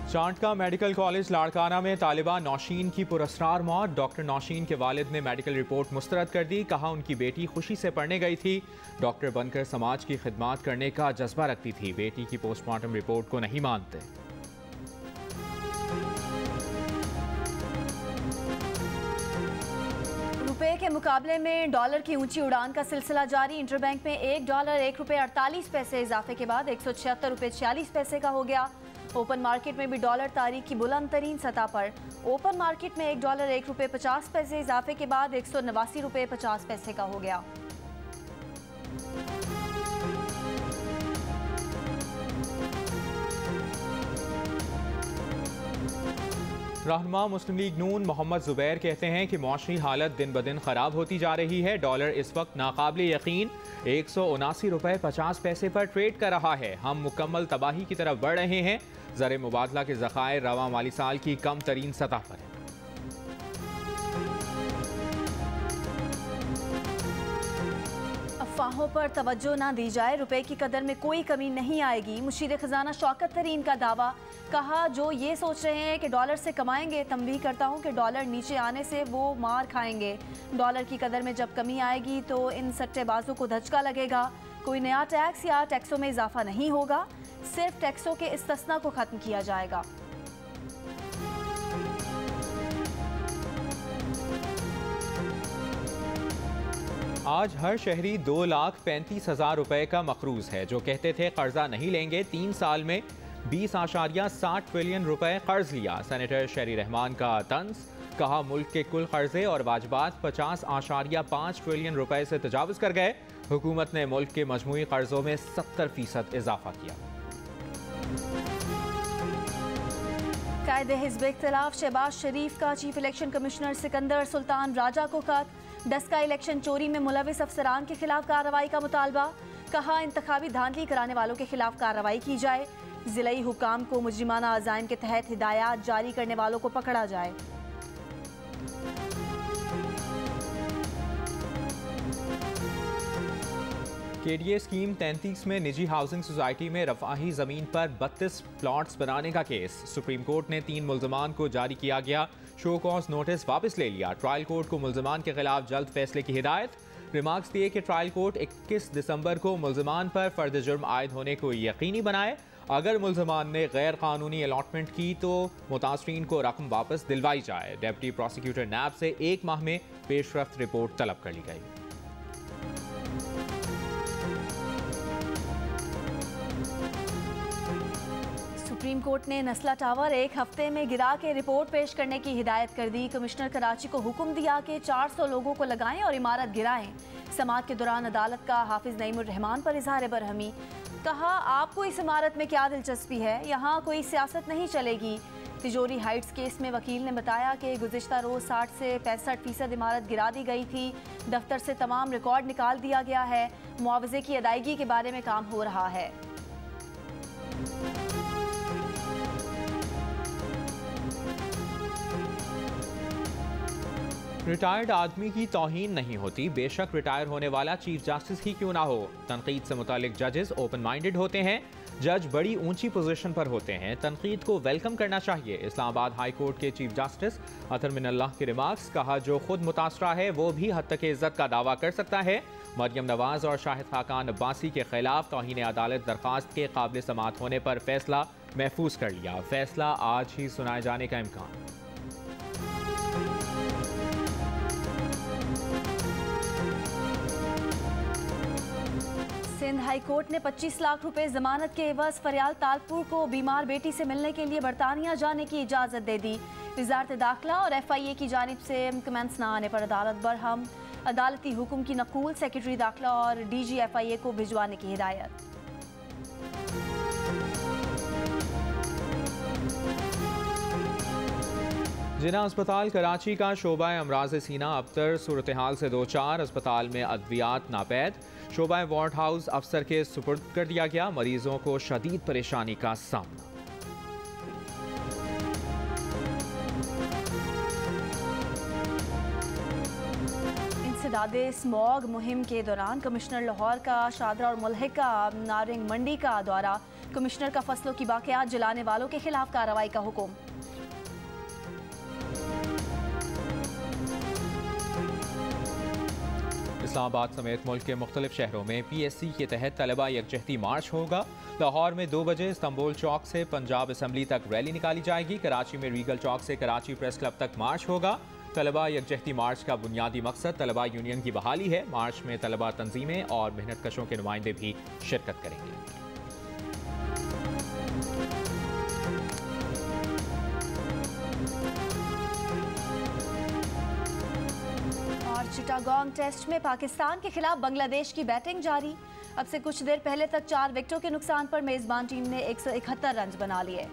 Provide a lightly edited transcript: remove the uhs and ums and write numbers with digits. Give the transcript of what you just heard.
Chant का medical college Larkana में तालिबा नौशीन की पुरस्कार मौत। डॉक्टर नौशीन के वालिद ने मेडिकल रिपोर्ट मुस्तरद कर दी। कहा उनकी बेटी खुशी से पढ़ने गई थी, डॉक्टर बनकर समाज की खिदमत करने का जज्बा रखती थी। बेटी की पोस्टमार्टम रिपोर्ट को नहीं मानते। रुपए के मुकाबले में डॉलर की ऊंची उड़ान का सिलसिला जारी। इंटरबैंक में $1 ₹1.48 इजाफे के बाद $176.46 का हो गया। ओपन मार्केट में भी डॉलर तारीख की बुलंद तरीन सतह पर। ओपन मार्केट में $1 ₹1.50 इजाफे के बाद $189.50 का हो गया। रहनुमा मुस्लिम लीग नून मोहम्मद जुबैर कहते हैं कि मौसमी हालत दिन ब दिन खराब होती जा रही है। डॉलर इस वक्त नाकाबिले यकीन $179.50 पर ट्रेड कर रहा है। हम मुकम्मल तबाही की तरफ बढ़ रहे हैं। ज़र मुबादला के ज़खायर रवा माली साल की कम तरीन सतह पर है। अफवाहों पर तवज्जो ना दी जाए, रुपए की कदर में कोई कमी नहीं आएगी। मुशीर खजाना शौकत तरीन का दावा। कहा जो ये सोच रहे हैं कि डॉलर से कमाएंगे, तंबीह करता हूं कि डॉलर नीचे आने से वो मार खाएंगे। डॉलर की कदर में जब कमी आएगी तो इन सट्टेबाजों को धचका लगेगा। कोई नया टैक्स या टैक्सों में इजाफा नहीं होगा, सिर्फ टैक्सों के इस्तिस्ना को खत्म किया जाएगा। आज हर शहरी 2,35,000 रुपए का मकरूज है। जो कहते थे कर्जा नहीं लेंगे, 3 साल में 20.60 ट्रिलियन रुपए कर्ज लिया। सेनेटर शहरी रहमान का तंज। कहा मुल्क के कुल कर्जे और वाजबात 50.5 ट्रिलियन रुपए से तजावुज कर गए। हुकूमत ने मुल्क के मजमूई कर्जों में 70% इजाफा किया। कायदे हिज़्ब इख्तिलाफ शहबाज शरीफ का chief election commissioner Sikandar Sultan Raja को खत। डस्का इलेक्शन चोरी में मुलविस अफसरान के खिलाफ कार्रवाई का मुतालबा। कहा इंतखाबी धांधली कराने वालों के खिलाफ कार्रवाई की जाए। जिलाई हुकाम को मुजरिमाना अज़ाइम के तहत हिदायत जारी करने वालों को पकड़ा जाए। KDA स्कीम 33 में निजी हाउसिंग सोसाइटी में रफाही जमीन पर 32 प्लॉट्स बनाने का केस। सुप्रीम कोर्ट ने 3 मुल्जमान को जारी किया गया शो कॉज नोटिस वापस ले लिया। ट्रायल कोर्ट को मुल्जमान के खिलाफ जल्द फैसले की हिदायत। रिमार्क्स दिए कि ट्रायल कोर्ट 21 दिसंबर को मुल्जमान पर फर्द जुर्म आयद होने को यकीनी बनाए। अगर मुल्जमान ने गैर कानूनी अलॉटमेंट की तो मुतासरीन को रकम वापस दिलवाई जाए। डेप्टी प्रोसिक्यूटर नैब से 1 माह में पेशरफ्त रिपोर्ट तलब कर ली गई। सुप्रीम कोर्ट ने नस्ला टावर 1 हफ्ते में गिरा के रिपोर्ट पेश करने की हिदायत कर दी। कमिश्नर कराची को हुक्म दिया कि 400 लोगों को लगाएं और इमारत गिराएं। समाअत के दौरान अदालत का हाफिज नईमुर रहमान पर इजहार बरहमी। कहा आपको इस इमारत में क्या दिलचस्पी है, यहाँ कोई सियासत नहीं चलेगी। तिजोरी हाइट्स केस में वकील ने बताया कि गुज़िश्ता रोज 60 से 65% इमारत गिरा दी गई थी। दफ्तर से तमाम रिकॉर्ड निकाल दिया गया है। मुआवजे की अदायगी के बारे में काम हो रहा है। रिटायर्ड आदमी की तौहीन नहीं होती, बेशक रिटायर होने वाला चीफ जस्टिस ही क्यों ना हो। तनकीद से मुतालिक जजेस ओपन माइंडेड होते हैं। जज बड़ी ऊंची पोजीशन पर होते हैं, तनकीद को वेलकम करना चाहिए। इस्लामाबाद हाई कोर्ट के चीफ जस्टिस अतर मिनल्लाह के रिमार्क्स। कहा जो खुद मुतासरा है वो भी हद तक इज्जत का दावा कर सकता है। मरियम नवाज और शाहिद खाकान अब्बासी के खिलाफ तौहीन अदालत दरखास्त के काबिल समाअत होने पर फैसला महफूज कर लिया। फैसला आज ही सुनाए जाने का इम्कान। सिंध हाई कोर्ट ने 25 लाख रुपए जमानत के एवज फरियाल तालपुर को बीमार बेटी से मिलने के लिए बरतानिया जाने की इजाज़त दे दी। वजारत दाखिला और FIA की जानिब से कमेंट्स न आने पर अदालत बरहम। अदालती हुक्म की नकूल सेक्रेटरी दाखिला और DG FIA को भिजवाने की हिदायत। जिना अस्पताल कराची का शोबा अमराज सीना अबतर सूरत हाल से 2-4। अस्पताल में अद्वियात नापैद। शोबा वार्ड हाउस अफसर के सुपुर्द कर दिया गया। मरीजों को शदीद परेशानी का सामना। इंसदादे स्मॉग मुहिम के दौरान कमिश्नर लाहौर का शादरा और मुल्हिका नारिंग मंडी का दौरा। कमिश्नर का फसलों की बाक़ियात जलाने वालों के खिलाफ कार्रवाई का हुक्म। इस्लामाबाद समेत मुल्क के मुख्तलिफ शहरों में PSC के तहत तलबा यकजहती मार्च होगा। लाहौर में 2 बजे इस्तांबुल चौक से पंजाब असम्बली तक रैली निकाली जाएगी। कराची में रीगल चौक से कराची प्रेस क्लब तक मार्च होगा। तलबा यकजहती मार्च का बुनियादी मकसद तलबा यूनियन की बहाली है। मार्च में तलबा तंजीमें और मेहनत कशों के नुमाइंदे भी शिरकत करेंगे। चिटागोंग टेस्ट में पाकिस्तान के खिलाफ बांग्लादेश की बैटिंग जारी। अब से कुछ देर पहले तक 4 विकेटों के नुकसान पर मेजबान टीम ने 171 रन बना लिए।